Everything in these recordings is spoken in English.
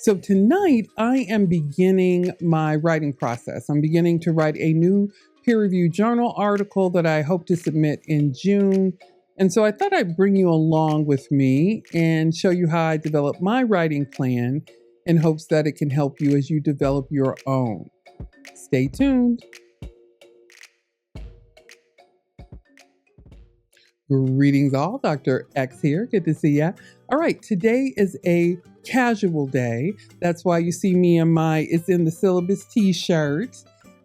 So tonight I am beginning my writing process. I'm beginning to write a new peer-reviewed journal article that I hope to submit in June. And so I thought I'd bring you along with me and show you how I develop my writing plan in hopes that it can help you as you develop your own. Stay tuned. Greetings all, Dr. X here. Good to see ya. All right, today is a casual day. That's why you see me in my It's in the Syllabus t-shirt.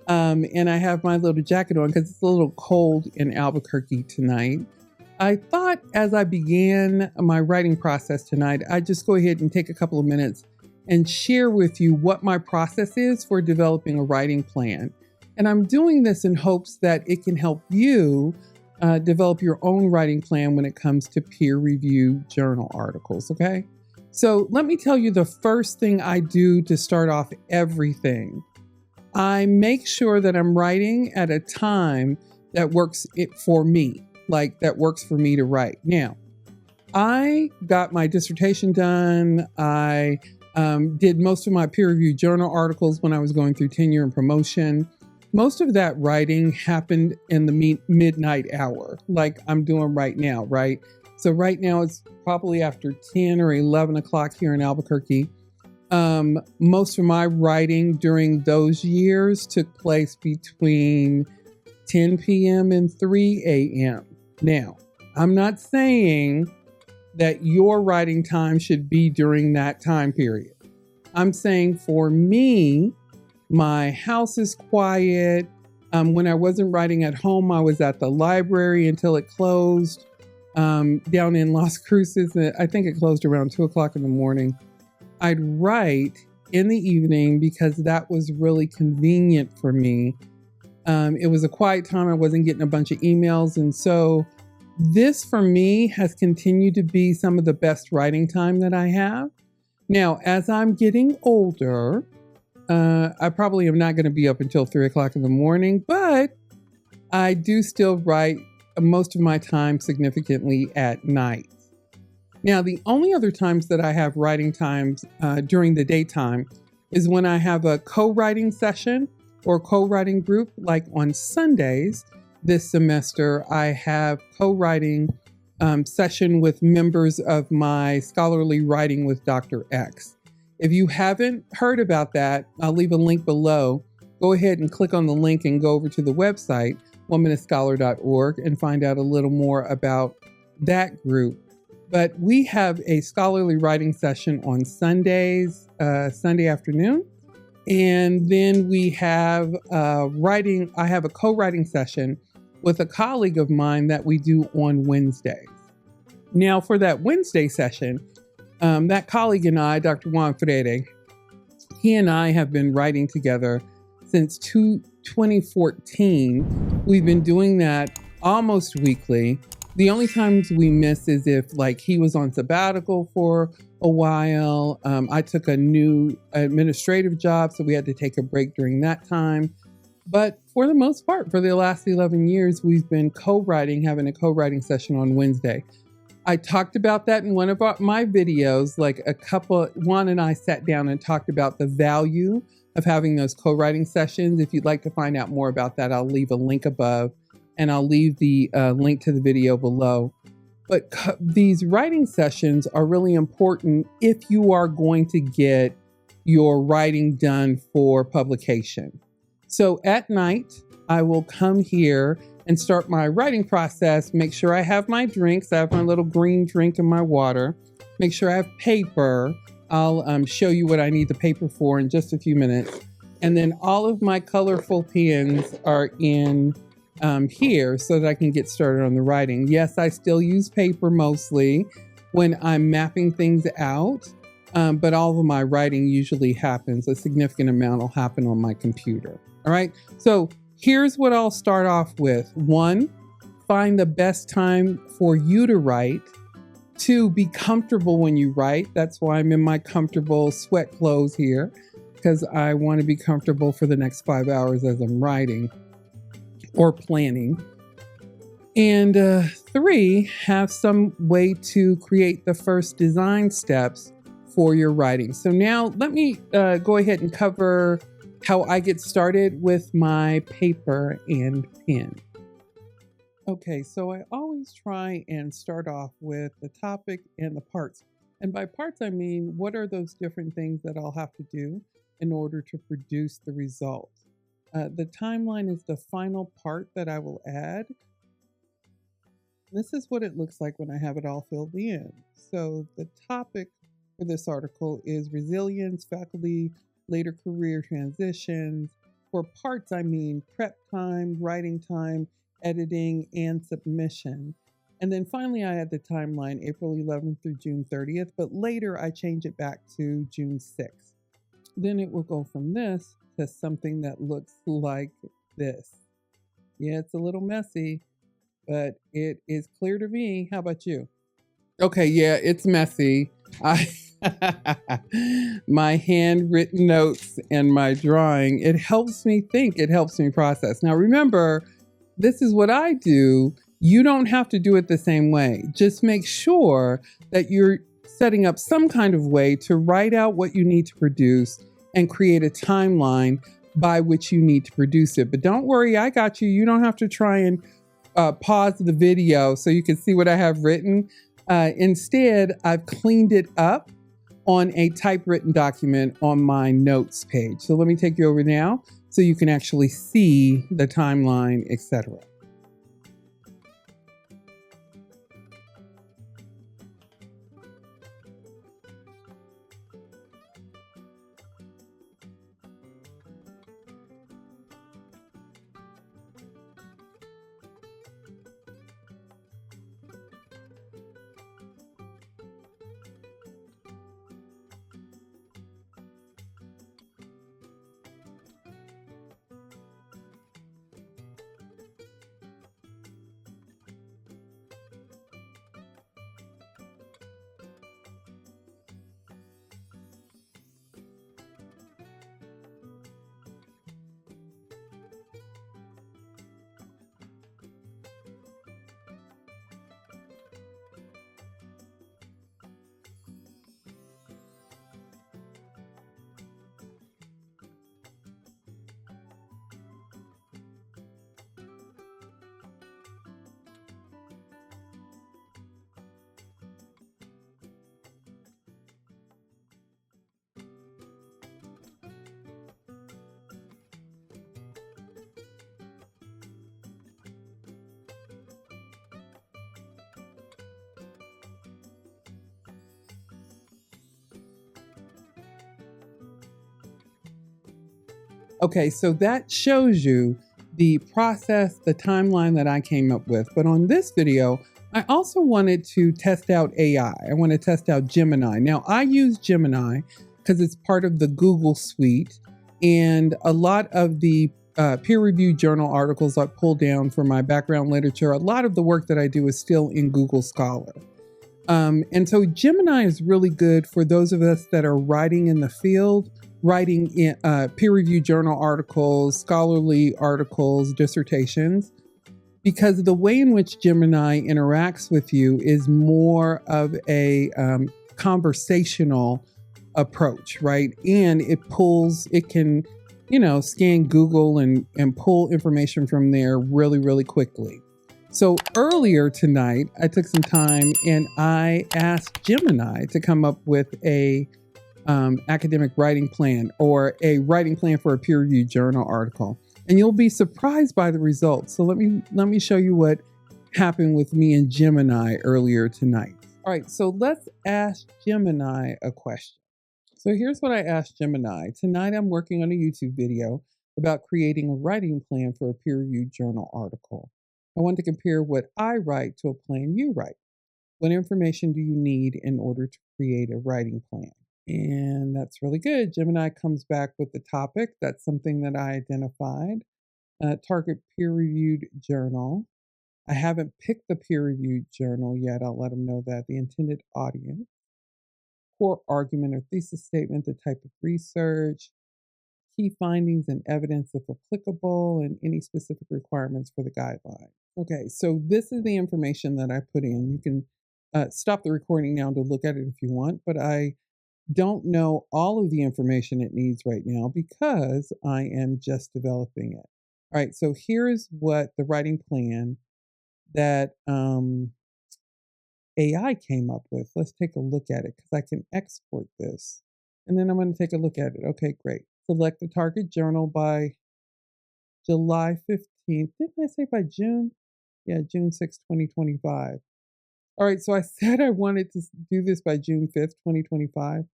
And I have my little jacket on because it's a little cold in Albuquerque tonight. I thought as I began my writing process tonight, I'd just go ahead and take a couple of minutes and share with you what my process is for developing a writing plan. And I'm doing this in hopes that it can help you develop your own writing plan when it comes to peer-reviewed journal articles, okay? So let me tell you the first thing I do to start off everything. I make sure that I'm writing at a time that works for me, like that works for me to write. Now, I got my dissertation done. I did most of my peer-reviewed journal articles when I was going through tenure and promotion. Most of that writing happened in the midnight hour, like I'm doing right now, right? So right now it's probably after 10 or 11 o'clock here in Albuquerque. Most of my writing during those years took place between 10 p.m. and 3 a.m. Now, I'm not saying that your writing time should be during that time period. I'm saying for me, my house is quiet. When I wasn't writing at home, I was at the library until it closed down in Las Cruces. I think it closed around 2 o'clock in the morning. I'd write in the evening because that was really convenient for me. It was a quiet time. I wasn't getting a bunch of emails. And so this for me has continued to be some of the best writing time that I have. Now, as I'm getting older, I probably am not going to be up until 3 o'clock in the morning, but I do still write most of my time significantly at night. Now, the only other times that I have writing times during the daytime is when I have a co-writing session or co-writing group, like on Sundays. This semester, I have co-writing session with members of my scholarly writing with Dr. X. If you haven't heard about that, I'll leave a link below. Go ahead and click on the link and go over to the website, oneminutescholar.org, and find out a little more about that group. But we have a scholarly writing session on Sundays, Sunday afternoon. And then we have I have a co-writing session with a colleague of mine that we do on Wednesdays. Now for that Wednesday session, that colleague and I, Dr. Juan Freire, he and I have been writing together since 2014. We've been doing that almost weekly. The only times we miss is if like he was on sabbatical for a while. I took a new administrative job, so we had to take a break during that time. But for the most part, for the last 11 years, we've been co-writing, having a co-writing session on Wednesday. I talked about that in one of my videos, Juan and I sat down and talked about the value of having those co-writing sessions. If you'd like to find out more about that, I'll leave a link above and I'll leave the link to the video below. But these writing sessions are really important if you are going to get your writing done for publication. So at night, I will come here and start my writing process, make sure I have my drinks. I have my little green drink and my water. Make sure I have paper. I'll show you what I need the paper for in just a few minutes. And then all of my colorful pens are in here so that I can get started on the writing. Yes, I still use paper mostly when I'm mapping things out, but all of my writing usually happens, a significant amount will happen on my computer. All right, so here's what I'll start off with. 1, find the best time for you to write. 2, be comfortable when you write. That's why I'm in my comfortable sweat clothes here, because I want to be comfortable for the next 5 hours as I'm writing or planning. And 3, have some way to create the first design steps for your writing. So now let me go ahead and cover how I get started with my paper and pen. Okay, so I always try and start off with the topic and the parts. And by parts, I mean, what are those different things that I'll have to do in order to produce the result? The timeline is the final part that I will add. This is what it looks like when I have it all filled in. So the topic for this article is resilience, faculty, later career transitions. For parts, I mean prep time, writing time, editing, and submission. And then finally, I add the timeline, April 11th through June 30th, but later I change it back to June 6th. Then it will go from this to something that looks like this. Yeah, it's a little messy, but it is clear to me. How about you? Okay, yeah, it's messy. My handwritten notes and my drawing, it helps me think, it helps me process. Now remember, this is what I do. You don't have to do it the same way. Just make sure that you're setting up some kind of way to write out what you need to produce and create a timeline by which you need to produce it. But don't worry, I got you. You don't have to try and pause the video so you can see what I have written. Instead, I've cleaned it up on a typewritten document on my notes page. So let me take you over now so you can actually see the timeline, etc. Okay, so that shows you the process, the timeline that I came up with. But on this video, I also wanted to test out AI. I want to test out Gemini. Now, I use Gemini because it's part of the Google suite. And a lot of the peer-reviewed journal articles I pull down for my background literature, a lot of the work that I do is still in Google Scholar. And so Gemini is really good for those of us that are writing in the field, writing in peer-reviewed journal articles, scholarly articles, dissertations, because the way in which Gemini interacts with you is more of a conversational approach, right? And it can, scan Google and pull information from there really, really quickly. So earlier tonight, I took some time and I asked Gemini to come up with a academic writing plan or a writing plan for a peer-reviewed journal article. And you'll be surprised by the results. So let me show you what happened with me and Gemini earlier tonight. All right, so let's ask Gemini a question. So here's what I asked Gemini. Tonight I'm working on a YouTube video about creating a writing plan for a peer-reviewed journal article. I want to compare what I write to a plan you write. What information do you need in order to create a writing plan? And that's really good. Gemini comes back with the topic. That's something that I identified. Target peer-reviewed journal. I haven't picked the peer-reviewed journal yet. I'll let them know that. The intended audience. Core argument or thesis statement, the type of research, key findings and evidence if applicable, and any specific requirements for the guideline. Okay, so this is the information that I put in. You can stop the recording now to look at it if you want, but I don't know all of the information it needs right now because I am just developing it. All right, so here's what the writing plan that AI came up with. Let's take a look at it because I can export this. And then I'm going to take a look at it. Okay, great. Select the target journal by July 15th. Didn't I say by June? Yeah, June 6th, 2025. All right, so I said I wanted to do this by June 5th, 2025.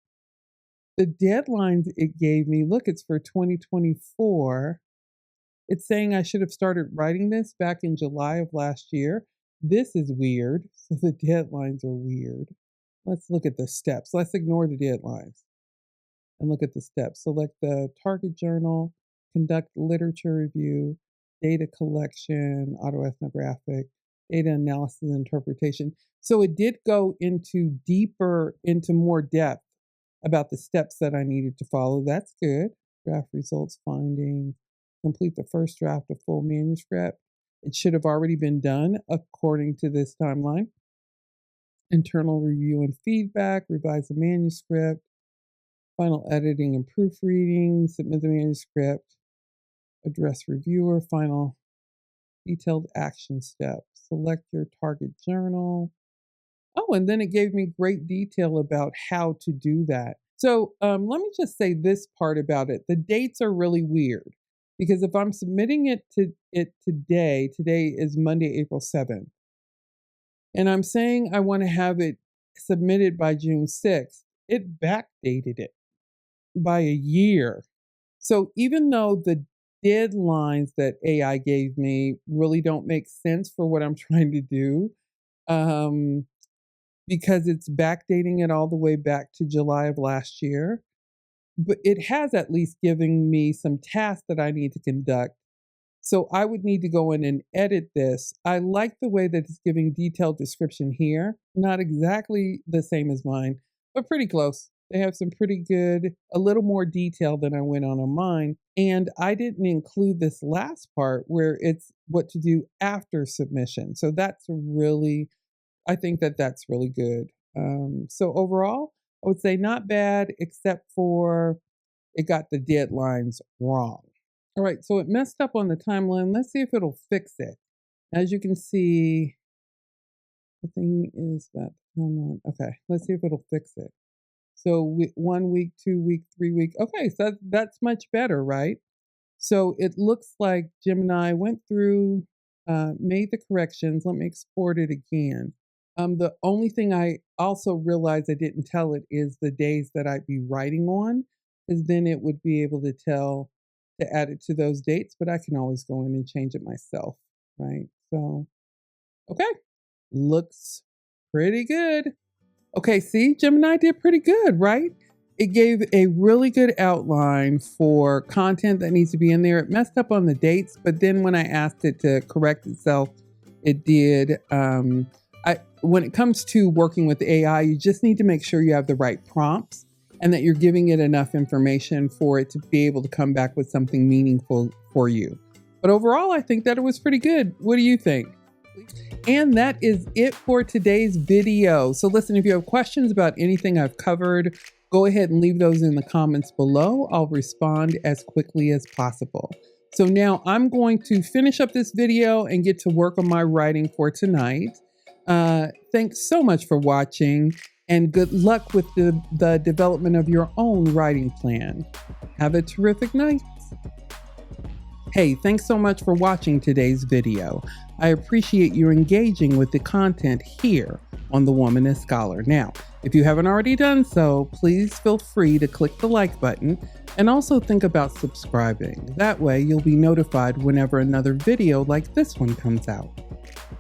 The deadlines it gave me, look, it's for 2024. It's saying I should have started writing this back in July of last year. This is weird. So the deadlines are weird. Let's look at the steps. Let's ignore the deadlines and look at the steps. Select the target journal, conduct literature review, data collection, autoethnographic, data analysis and interpretation. So it did go into more depth about the steps that I needed to follow. That's good. Draft results, findings, complete the first draft of full manuscript. It should have already been done according to this timeline. Internal review and feedback, revise the manuscript, final editing and proofreading, submit the manuscript, address reviewer, final detailed action steps, select your target journal. Oh, and then it gave me great detail about how to do that. So let me just say this part about it. The dates are really weird because if I'm submitting it today is Monday, April 7th, and I'm saying I want to have it submitted by June 6th, it backdated it by a year. So even though the deadlines that AI gave me really don't make sense for what I'm trying to do, because it's backdating it all the way back to July of last year, but it has at least given me some tasks that I need to conduct. So I would need to go in and edit this. I like the way that it's giving detailed description here. Not exactly the same as mine, but pretty close. They have some pretty good, a little more detail than I went on mine. And I didn't include this last part where it's what to do after submission. So that's really, I think that that's really good. So overall, I would say not bad, except for it got the deadlines wrong. All right, so it messed up on the timeline. Let's see if it'll fix it. As you can see, the thing is that timeline. Okay, let's see if it'll fix it. So 1 week, 2 week, 3 week. Okay, so that's much better, right? So it looks like Gemini went through, made the corrections. Let me export it again. The only thing I also realized I didn't tell it is the days that I'd be writing on, because then it would be able to tell to add it to those dates, but I can always go in and change it myself, right? So, okay, looks pretty good. Okay, see, Gemini did pretty good, right? It gave a really good outline for content that needs to be in there. It messed up on the dates, but then when I asked it to correct itself, it did. When it comes to working with AI, you just need to make sure you have the right prompts and that you're giving it enough information for it to be able to come back with something meaningful for you. But overall, I think that it was pretty good. What do you think? And that is it for today's video. So listen, if you have questions about anything I've covered, go ahead and leave those in the comments below. I'll respond as quickly as possible. So now I'm going to finish up this video and get to work on my writing for tonight. Thanks so much for watching, and good luck with the development of your own writing plan. Have a terrific night. Hey, thanks so much for watching today's video. I appreciate you engaging with the content here on The Womanist Scholar. Now, if you haven't already done so, please feel free to click the like button and also think about subscribing. That way you'll be notified whenever another video like this one comes out.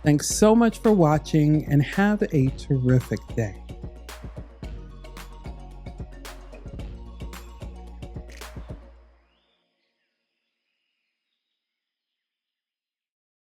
Thanks so much for watching and have a terrific day.